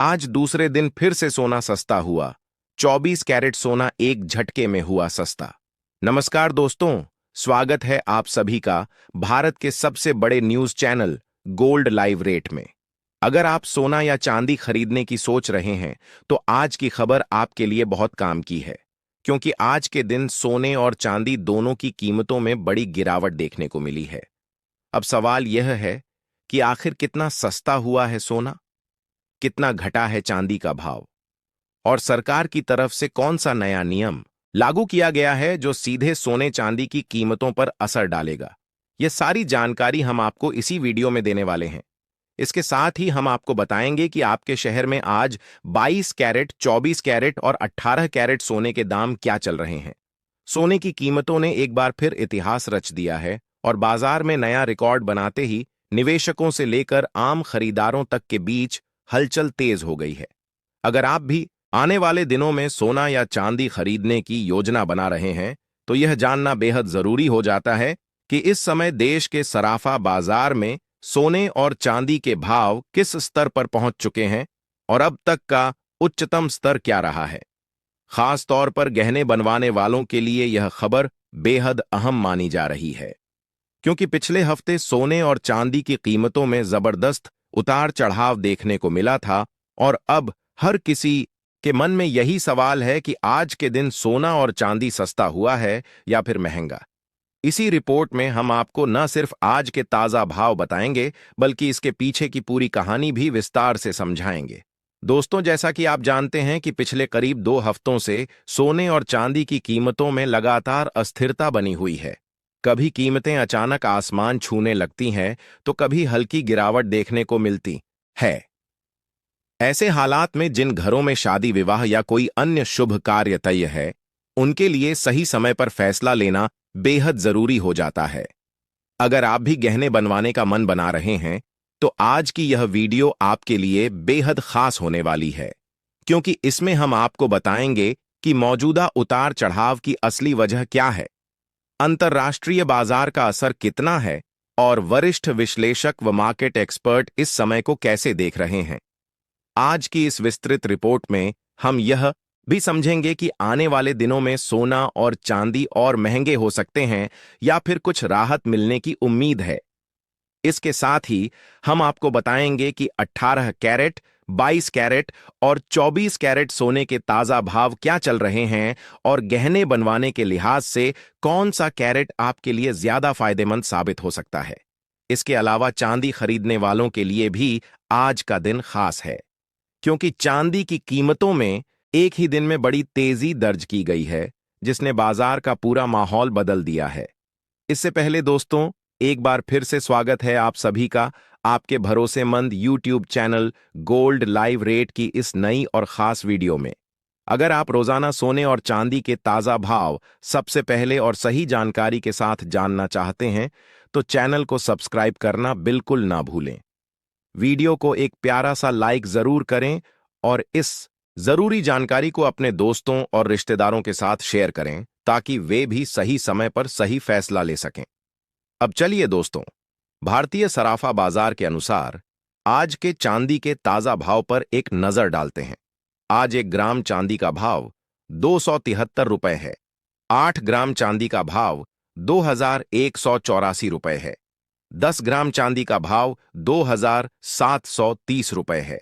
आज दूसरे दिन फिर से सोना सस्ता हुआ। 24 कैरेट सोना एक झटके में हुआ सस्ता। नमस्कार दोस्तों, स्वागत है आप सभी का भारत के सबसे बड़े news channel gold live rate में। अगर आप सोना या चांदी खरीदने की सोच रहे हैं तो आज की खबर आपके लिए बहुत काम की है, क्योंकि आज के दिन सोने और चांदी दोनों की कीमतों में बड़ी गिरावट देखने को मिली है। अब सवाल यह है कि आखिर कितना सस्ता हुआ है सोना, कितना घटा है चांदी का भाव, और सरकार की तरफ से कौन सा नया नियम लागू किया गया है जो सीधे सोने चांदी की कीमतों पर असर डालेगा। यह सारी जानकारी हम आपको इसी वीडियो में देने वाले हैं। इसके साथ ही हम आपको बताएंगे कि आपके शहर में आज 22 कैरेट, 24 कैरेट और 18 कैरेट सोने के दाम क्या चल रहे हैं। सोने की कीमतों ने एक बार फिर इतिहास रच दिया है और बाजार में नया रिकॉर्ड बनाते ही निवेशकों से लेकर आम खरीदारों तक के बीच हलचल तेज हो गई है। अगर आप भी आने वाले दिनों में सोना या चांदी खरीदने की योजना बना रहे हैं तो यह जानना बेहद जरूरी हो जाता है कि इस समय देश के सराफा बाजार में सोने और चांदी के भाव किस स्तर पर पहुंच चुके हैं और अब तक का उच्चतम स्तर क्या रहा है। खास तौर पर गहने बनवाने वालों के लिए यह खबर बेहद अहम मानी जा रही है, क्योंकि पिछले हफ्ते सोने और चांदी की कीमतों में जबरदस्त उतार चढ़ाव देखने को मिला था और अब हर किसी के मन में यही सवाल है कि आज के दिन सोना और चांदी सस्ता हुआ है या फिर महंगा। इसी रिपोर्ट में हम आपको न सिर्फ आज के ताजा भाव बताएंगे बल्कि इसके पीछे की पूरी कहानी भी विस्तार से समझाएंगे। दोस्तों, जैसा कि आप जानते हैं कि पिछले करीब 2 हफ्तों से सोने और चांदी की कीमतों में लगातार अस्थिरता बनी हुई है। कभी कीमतें अचानक आसमान छूने लगती हैं तो कभी हल्की गिरावट देखने को मिलती है। ऐसे हालात में जिन घरों में शादी विवाह या कोई अन्य शुभ कार्य तय है, उनके लिए सही समय पर फैसला लेना बेहद जरूरी हो जाता है। अगर आप भी गहने बनवाने का मन बना रहे हैं तो आज की यह वीडियो आपके लिए बेहद खास होने वाली है, क्योंकि इसमें हम आपको बताएंगे कि मौजूदा उतार चढ़ाव की असली वजह क्या है, अंतर्राष्ट्रीय बाजार का असर कितना है और वरिष्ठ विश्लेषक व मार्केट एक्सपर्ट इस समय को कैसे देख रहे हैं। आज की इस विस्तृत रिपोर्ट में हम यह भी समझेंगे कि आने वाले दिनों में सोना और चांदी और महंगे हो सकते हैं या फिर कुछ राहत मिलने की उम्मीद है। इसके साथ ही हम आपको बताएंगे कि 18 कैरेट, 22 कैरेट और 24 कैरेट सोने के ताजा भाव क्या चल रहे हैं और गहने बनवाने के लिहाज से कौन सा कैरेट आपके लिए ज्यादा फायदेमंद साबित हो सकता है। इसके अलावा चांदी खरीदने वालों के लिए भी आज का दिन खास है, क्योंकि चांदी की कीमतों में एक ही दिन में बड़ी तेजी दर्ज की गई है, जिसने बाजार का पूरा माहौल बदल दिया है। इससे पहले दोस्तों, एक बार फिर से स्वागत है आप सभी का आपके भरोसेमंद YouTube channel gold live rate की इस नई और खास वीडियो में। अगर आप रोजाना सोने और चांदी के ताजा भाव सबसे पहले और सही जानकारी के साथ जानना चाहते हैं तो चैनल को सब्सक्राइब करना बिल्कुल ना भूलें। वीडियो को एक प्यारा सा लाइक जरूर करें और इस जरूरी जानकारी को अपने दोस्तों और रिश्तेदारों के साथ शेयर करें ताकि वे भी सही समय पर सही फैसला ले सकें। अब चलिए दोस्तों, भारतीय सराफा बाजार के अनुसार आज के चांदी के ताजा भाव पर एक नजर डालते हैं। आज 1 ग्राम चांदी का भाव 273 रुपए है। 8 ग्राम चांदी का भाव 2184 रुपए है। 10 ग्राम चांदी का भाव 2730 रुपए है।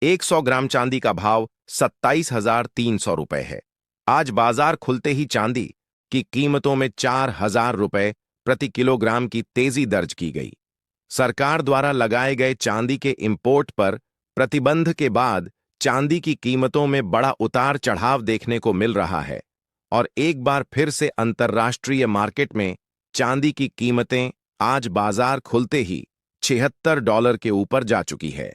100 ग्राम चांदी का भाव 27300 रुपए है। आज बाजार खुलते ही चांदी की कीमतों में 4000 रुपए प्रति किलोग्राम की तेजी दर्ज की गई। सरकार द्वारा लगाए गए चांदी के इंपोर्ट पर प्रतिबंध के बाद चांदी की कीमतों में बड़ा उतार चढ़ाव देखने को मिल रहा है और एक बार फिर से अंतर्राष्ट्रीय मार्केट में चांदी की कीमतें आज बाजार खुलते ही $76 के ऊपर जा चुकी है।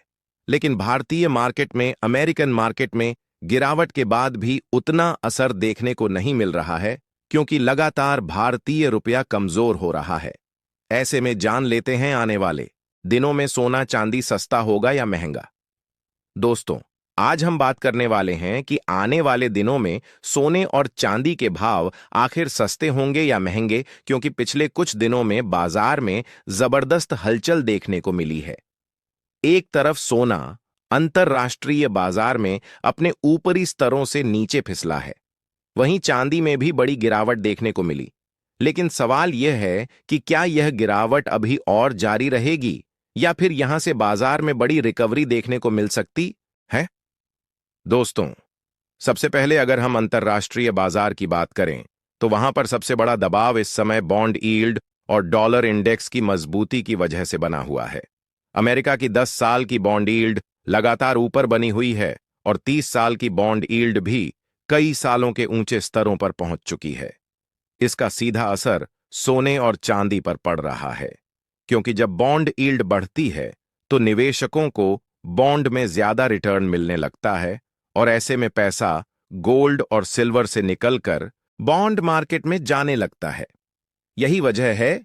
लेकिन भारतीय मार्केट में, अमेरिकन मार्केट में गिरावट के बाद भी उतना असर देखने को नहीं मिल रहा है, क्योंकि लगातार भारतीय रुपया कमजोर हो रहा है। ऐसे में जान लेते हैं आने वाले दिनों में सोना चांदी सस्ता होगा या महंगा। दोस्तों, आज हम बात करने वाले हैं कि आने वाले दिनों में सोने और चांदी के भाव आखिर सस्ते होंगे या महंगे, क्योंकि पिछले कुछ दिनों में बाजार में जबरदस्त हलचल देखने को मिली है। एक तरफ सोना अंतरराष्ट्रीय बाजार में अपने ऊपरी स्तरों से नीचे फिसला है। वहीं चांदी में भी बड़ी गिरावट देखने को मिली। लेकिन सवाल यह है कि क्या यह गिरावट अभी और जारी रहेगी या फिर यहां से बाजार में बड़ी रिकवरी देखने को मिल सकती है? दोस्तों, सबसे पहले अगर हम अंतरराष्ट्रीय बाजार की बात करें तो वहां पर सबसे बड़ा दबाव इस समय बॉन्ड यील्ड और डॉलर इंडेक्स की मजबूती की वजह से बना हुआ है। अमेरिका की 10 साल की बॉन्ड यील्ड लगातार ऊपर बनी हुई है और 30 साल की बॉन्ड यील्ड भी कई सालों के ऊंचे स्तरों पर पहुंच चुकी है। इसका सीधा असर सोने और चांदी पर पड़ रहा है, क्योंकि जब बॉन्ड यील्ड बढ़ती है तो निवेशकों को बॉन्ड में ज्यादा रिटर्न मिलने लगता है और ऐसे में पैसा गोल्ड और सिल्वर से निकलकर बॉन्ड मार्केट में जाने लगता है। यही वजह है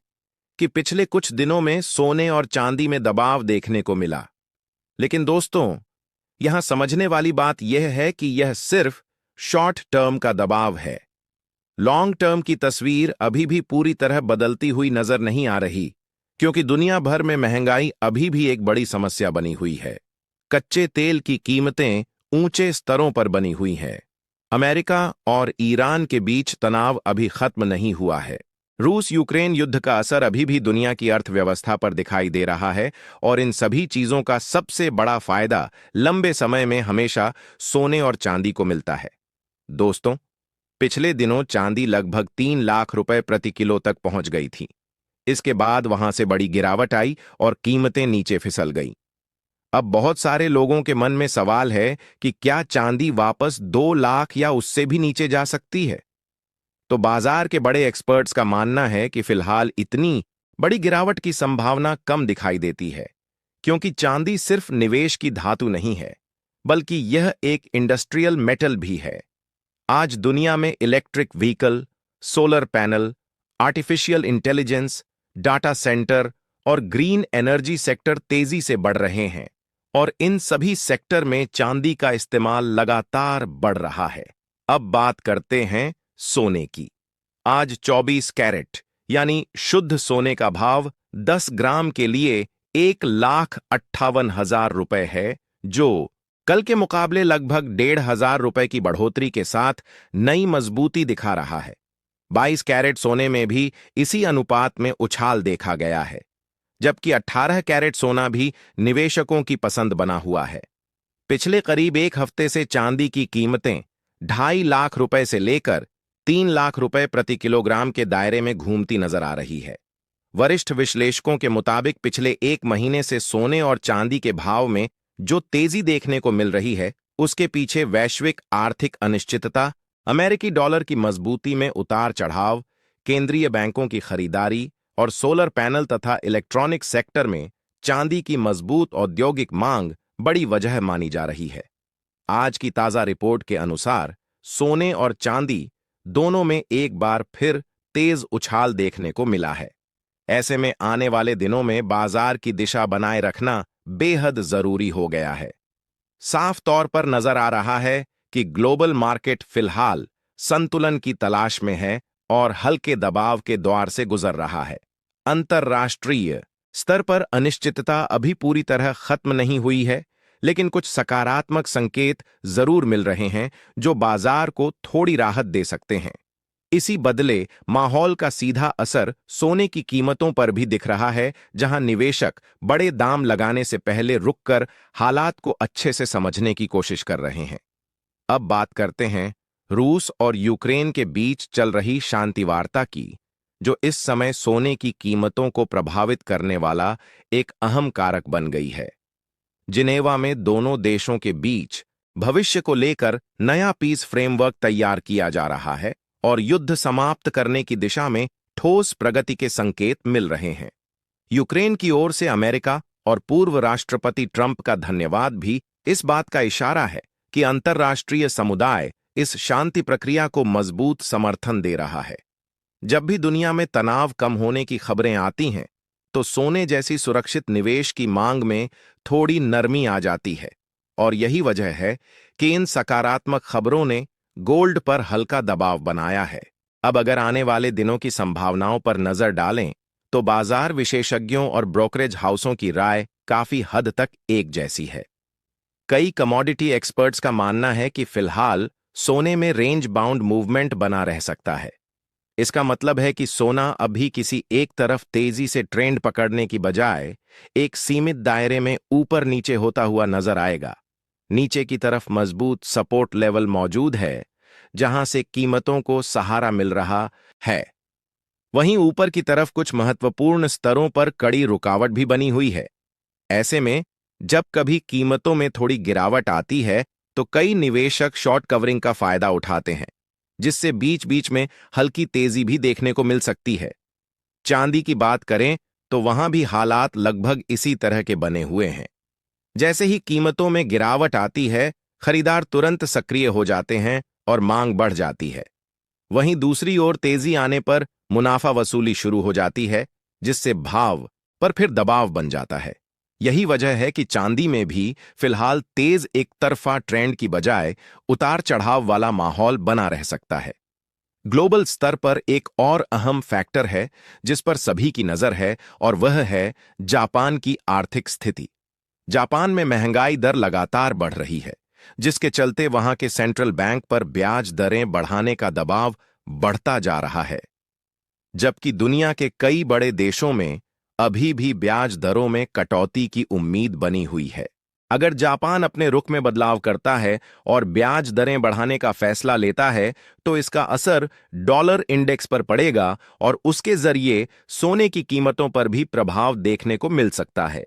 कि पिछले कुछ दिनों में सोने और चांदी में दबाव देखने को मिला। लेकिन दोस्तों, यहां समझने वाली बात यह है कि यह सिर्फ शॉर्ट टर्म का दबाव है। लॉन्ग टर्म की तस्वीर अभी भी पूरी तरह बदलती हुई नजर नहीं आ रही, क्योंकि दुनिया भर में महंगाई अभी भी एक बड़ी समस्या बनी हुई है। कच्चे तेल की कीमतें ऊंचे स्तरों पर बनी हुई हैं। अमेरिका और ईरान के बीच तनाव अभी खत्म नहीं हुआ है। रूस यूक्रेन युद्ध का असर अभी भी दुनिया की अर्थव्यवस्था पर दिखाई दे रहा है और इन सभी चीजों का सबसे बड़ा फायदा लंबे समय में हमेशा सोने और चांदी को मिलता है। दोस्तों, पिछले दिनों चांदी लगभग 3 लाख रुपए प्रति किलो तक पहुंच गई थी। इसके बाद वहां से बड़ी गिरावट आई और कीमतें नीचे फिसल गईं। अब बहुत सारे लोगों के मन में सवाल है कि क्या चांदी वापस 2 लाख या उससे भी नीचे जा सकती है? तो बाजार के बड़े एक्सपर्ट्स का मानना है कि फिलहाल इतनी बड़ी गिरावट की संभावना कम दिखाई देती है, क्योंकि चांदी सिर्फ निवेश की धातु नहीं है, बल्कि यह एक इंडस्ट्रियल मेटल भी है। आज दुनिया में electric vehicle, solar panel, artificial intelligence, data centre और ग्रीन एनर्जी सेक्टर तेजी से बढ़ रहे हैं और इन सभी सेक्टर में चांदी का इस्तेमाल लगातार बढ़ रहा है। अब बात करते हैं सोने की। आज 24 कैरेट यानी शुद्ध सोने का भाव 10 ग्राम के लिए 1,58,000 रुपए है, जो कल के मुकाबले लगभग 1,500 रुपए की बढ़ोतरी के साथ नई मजबूती दिखा रहा है। 22 कैरेट सोने में भी इसी अनुपात में उछाल देखा गया है, जबकि 18 कैरेट सोना भी निवेशकों की पसंद बना हुआ है। पिछले करीब एक हफ्ते से चांदी की कीमतें 2.5 लाख रुपए से लेकर 3 लाख रुपए प्रति किलोग्राम के दायरे में घूमती नजर आ रही है। वरिष्ठ विश्लेषकों के मुताबिक पिछले एक महीने से सोने और चांदी के भाव में जो तेजी देखने को मिल रही है, उसके पीछे वैश्विक आर्थिक अनिश्चितता, अमेरिकी डॉलर की मजबूती में उतार चढ़ाव, केंद्रीय बैंकों की खरीदारी और सोलर पैनल तथा इलेक्ट्रॉनिक सेक्टर में चांदी की मजबूत औद्योगिक मांग बड़ी वजह मानी जा रही है। आज की ताजा रिपोर्ट के अनुसार सोने और चांदी दोनों में एक बार फिर तेज उछाल देखने को मिला है। ऐसे में आने वाले दिनों में बाजार की दिशा बनाए रखना बेहद जरूरी हो गया है। साफ तौर पर नजर आ रहा है कि ग्लोबल मार्केट फिलहाल संतुलन की तलाश में है और हल्के दबाव के द्वार से गुजर रहा है। अंतरराष्ट्रीय स्तर पर अनिश्चितता अभी पूरी तरह खत्म नहीं हुई है, लेकिन कुछ सकारात्मक संकेत जरूर मिल रहे हैं जो बाजार को थोड़ी राहत दे सकते हैं। इसी बदले माहौल का सीधा असर सोने की कीमतों पर भी दिख रहा है, जहां निवेशक बड़े दाम लगाने से पहले रुककर हालात को अच्छे से समझने की कोशिश कर रहे हैं। अब बात करते हैं रूस और यूक्रेन के बीच चल रही शांति वार्ता की, जो इस समय सोने की कीमतों को प्रभावित करने वाला एक अहम कारक बन गई है। जिनेवा में दोनों देशों के बीच भविष्य को लेकर नया पीस फ्रेमवर्क तैयार किया जा रहा है और युद्ध समाप्त करने की दिशा में ठोस प्रगति के संकेत मिल रहे हैं। यूक्रेन की ओर से अमेरिका और पूर्व राष्ट्रपति ट्रंप का धन्यवाद भी इस बात का इशारा है कि अंतर्राष्ट्रीय समुदाय इस शांति प्रक्रिया को मजबूत समर्थन दे रहा है। जब भी दुनिया में तनाव कम होने की खबरें आती हैं, तो सोने जैसी सुरक्षित निवेश की मांग में थोड़ी नरमी आ जाती है और यही वजह है कि इन सकारात्मक खबरों ने गोल्ड पर हल्का दबाव बनाया है। अब अगर आने वाले दिनों की संभावनाओं पर नजर डालें, तो बाजार विशेषज्ञों और ब्रोकरेज हाउसों की राय काफी हद तक एक जैसी है। कई कमोडिटी एक्सपर्ट्स का मानना है कि फिलहाल सोने में रेंज बाउंड मूवमेंट बना रह सकता है। इसका मतलब है कि सोना अभी किसी एक तरफ तेजी से ट्रेंड पकड़ने की बजाय एक सीमित दायरे में ऊपर नीचे होता हुआ नजर आएगा। नीचे की तरफ मजबूत सपोर्ट लेवल मौजूद है, जहां से कीमतों को सहारा मिल रहा है। वहीं ऊपर की तरफ कुछ महत्वपूर्ण स्तरों पर कड़ी रुकावट भी बनी हुई है। ऐसे में जब कभी कीमतों में थोड़ी गिरावट आती है, तो कई निवेशक शॉर्ट कवरिंग का फायदा उठाते हैं, जिससे बीच बीच में हल्की तेजी भी देखने को मिल सकती है। चांदी की बात करें तो वहां भी हालात लगभग इसी तरह के बने हुए हैं। जैसे ही कीमतों में गिरावट आती है, खरीदार तुरंत सक्रिय हो जाते हैं और मांग बढ़ जाती है। वहीं दूसरी ओर तेजी आने पर मुनाफा वसूली शुरू हो जाती है, जिससे भाव पर फिर दबाव बन जाता है। यही वजह है कि चांदी में भी फिलहाल तेज एक तरफा ट्रेंड की बजाय उतार चढ़ाव वाला माहौल बना रह सकता है। ग्लोबल स्तर पर एक और अहम फैक्टर है जिस पर सभी की नजर है, और वह है जापान की आर्थिक स्थिति। जापान में महंगाई दर लगातार बढ़ रही है, जिसके चलते वहां के सेंट्रल बैंक पर ब्याज दरें बढ़ाने का दबाव बढ़ता जा रहा है। जबकि दुनिया के कई बड़े देशों में अभी भी ब्याज दरों में कटौती की उम्मीद बनी हुई है। अगर जापान अपने रुख में बदलाव करता है और ब्याज दरें बढ़ाने का फैसला लेता है, तो इसका असर डॉलर इंडेक्स पर पड़ेगा और उसके जरिए सोने की कीमतों पर भी प्रभाव देखने को मिल सकता है।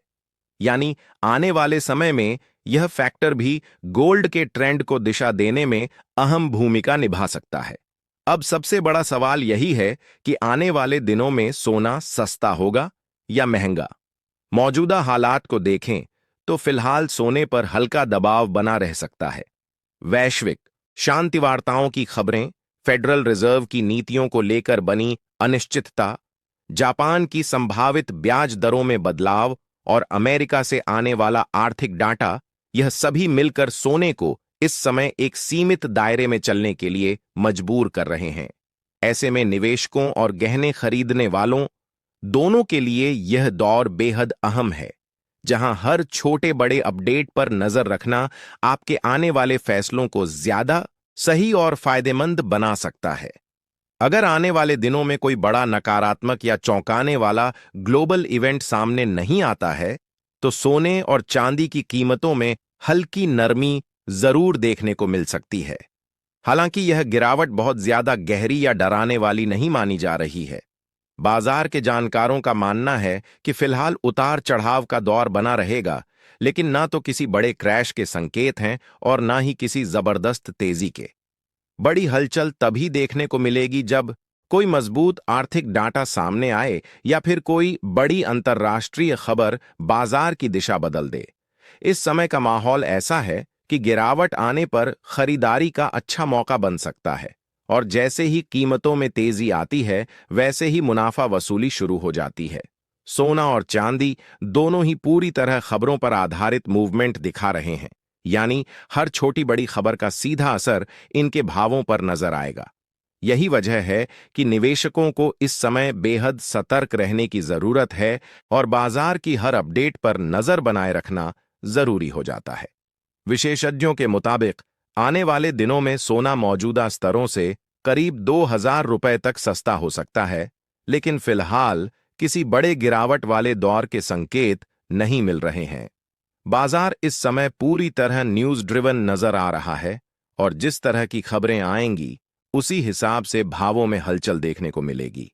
यानी आने वाले समय में यह फैक्टर भी गोल्ड के ट्रेंड को दिशा देने में अहम भूमिका निभा सकता है। अब सबसे बड़ा सवाल यही है कि आने वाले दिनों में सोना सस्ता होगा या महंगा। मौजूदा हालात को देखें तो फिलहाल सोने पर हल्का दबाव बना रह सकता है। वैश्विक शांति वार्ताओं की खबरें, फेडरल रिजर्व की नीतियों को लेकर बनी अनिश्चितता, जापान की संभावित ब्याज दरों में बदलाव और अमेरिका से आने वाला आर्थिक डाटा, यह सभी मिलकर सोने को इस समय एक सीमित दायरे में चलने के लिए मजबूर कर रहे हैं। ऐसे में निवेशकों और गहने खरीदने वालों दोनों के लिए यह दौर बेहद अहम है, जहां हर छोटे बड़े अपडेट पर नजर रखना आपके आने वाले फैसलों को ज्यादा सही और फायदेमंद बना सकता है। अगर आने वाले दिनों में कोई बड़ा नकारात्मक या चौंकाने वाला ग्लोबल इवेंट सामने नहीं आता है, तो सोने और चांदी की कीमतों में हल्की नरमी जरूर देखने को मिल सकती है। हालांकि यह गिरावट बहुत ज्यादा गहरी या डराने वाली नहीं मानी जा रही है। बाजार के जानकारों का मानना है कि फिलहाल उतार चढ़ाव का दौर बना रहेगा, लेकिन ना तो किसी बड़े क्रैश के संकेत हैं और ना ही किसी जबरदस्त तेजी के। बड़ी हलचल तभी देखने को मिलेगी जब कोई मजबूत आर्थिक डाटा सामने आए या फिर कोई बड़ी अंतर्राष्ट्रीय खबर बाजार की दिशा बदल दे। इस समय का माहौल ऐसा है कि गिरावट आने पर खरीदारी का अच्छा मौका बन सकता है, और जैसे ही कीमतों में तेजी आती है, वैसे ही मुनाफा वसूली शुरू हो जाती है। सोना और चांदी दोनों ही पूरी तरह खबरों पर आधारित मूवमेंट दिखा रहे हैं, यानी हर छोटी बड़ी खबर का सीधा असर इनके भावों पर नजर आएगा। यही वजह है कि निवेशकों को इस समय बेहद सतर्क रहने की जरूरत है और बाजार की हर अपडेट पर नजर बनाए रखना जरूरी हो जाता है। विशेषज्ञों के मुताबिक आने वाले दिनों में सोना मौजूदा स्तरों से करीब 2000 रुपए तक सस्ता हो सकता है, लेकिन फिलहाल किसी बड़े गिरावट वाले दौर के संकेत नहीं मिल रहे हैं। बाजार इस समय पूरी तरह न्यूज ड्रिवन नजर आ रहा है, और जिस तरह की खबरें आएंगी उसी हिसाब से भावों में हलचल देखने को मिलेगी।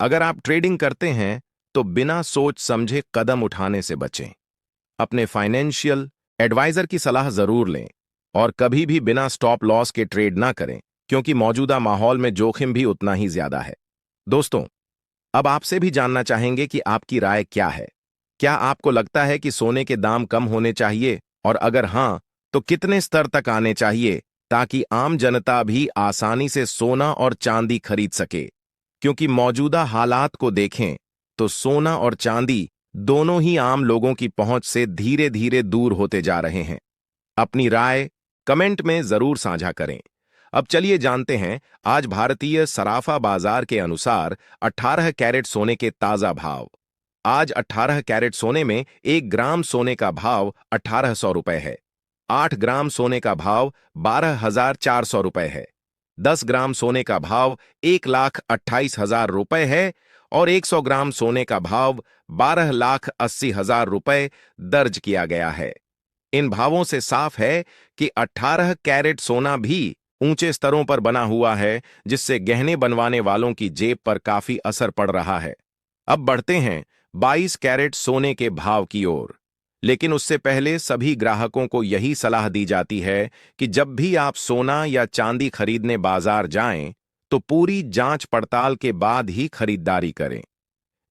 अगर आप ट्रेडिंग करते हैं तो बिना सोच समझे कदम उठाने से बचें। अपने फाइनेंशियल एडवाइजर की सलाह जरूर लें और कभी भी बिना स्टॉप लॉस के ट्रेड ना करें, क्योंकि मौजूदा माहौल में जोखिम भी उतना ही ज्यादा है। दोस्तों, अब आपसे भी जानना चाहेंगे कि आपकी राय क्या है। क्या आपको लगता है कि सोने के दाम कम होने चाहिए, और अगर हां, तो कितने स्तर तक आने चाहिए ताकि आम जनता भी आसानी से सोना और चांदी खरीद सके? क्योंकि मौजूदा हालात को देखें तो सोना और चांदी दोनों ही आम लोगों की पहुंच से धीरे धीरे दूर होते जा रहे हैं। अपनी राय कमेंट में जरूर साझा करें। अब चलिए जानते हैं आज भारतीय सराफा बाजार के अनुसार 18 कैरेट सोने के ताजा भाव। आज 18 कैरेट सोने में 1 ग्राम सोने का भाव 1800 रुपए है। 8 ग्राम सोने का भाव 12,400 रुपए है। 10 ग्राम सोने का भाव 1,28,000 रुपए है और 100 ग्राम सोने का भाव 12,80,000 रुपए दर्ज किया गया है। इन भावों से साफ है कि 18 कैरेट सोना भी ऊंचे स्तरों पर बना हुआ है, जिससे गहने बनवाने वालों की जेब पर काफी असर पड़ रहा है। अब बढ़ते हैं 22 कैरेट सोने के भाव की ओर। लेकिन उससे पहले सभी ग्राहकों को यही सलाह दी जाती है कि जब भी आप सोना या चांदी खरीदने बाजार जाएं, तो पूरी जांच पड़ताल के बाद ही खरीदारी करें।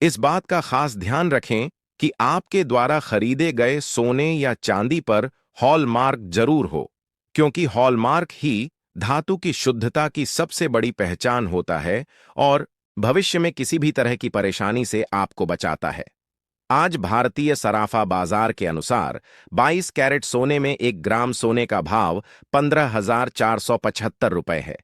इस बात का खास ध्यान रखें कि आपके द्वारा खरीदे गए सोने या चांदी पर हॉलमार्क जरूर हो, क्योंकि हॉलमार्क ही धातु की शुद्धता की सबसे बड़ी पहचान होता है और भविष्य में किसी भी तरह की परेशानी से आपको बचाता है। आज भारतीय सराफा बाजार के अनुसार 22 कैरेट सोने में 1 ग्राम सोने का भाव 15,475 रुपए है।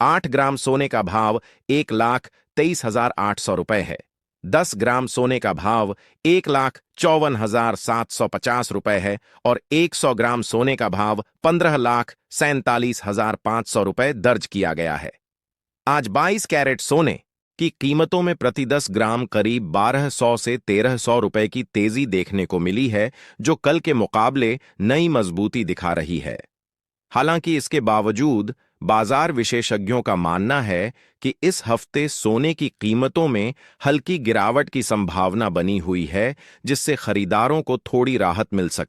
8 ग्राम सोने का भाव 1,23,800 रुपए है। 10 ग्राम सोने का भाव 1,54,750 रुपए है और 100 ग्राम सोने का भाव 15,47,500 रुपए दर्ज किया गया है। आज 22 कैरेट सोने की कीमतों में प्रति 10 ग्राम करीब 1,200 से 1,300 रुपए की तेजी देखने को मिली है, जो कल के मुकाबले नई मजबूती दिखा रही है। हालांकि इसके बावजूद बाजार विशेषज्ञों का मानना है कि इस हफ्ते सोने की कीमतों में हल्की गिरावट की संभावना बनी हुई है, जिससे खरीदारों को थोड़ी राहत मिल सकती है।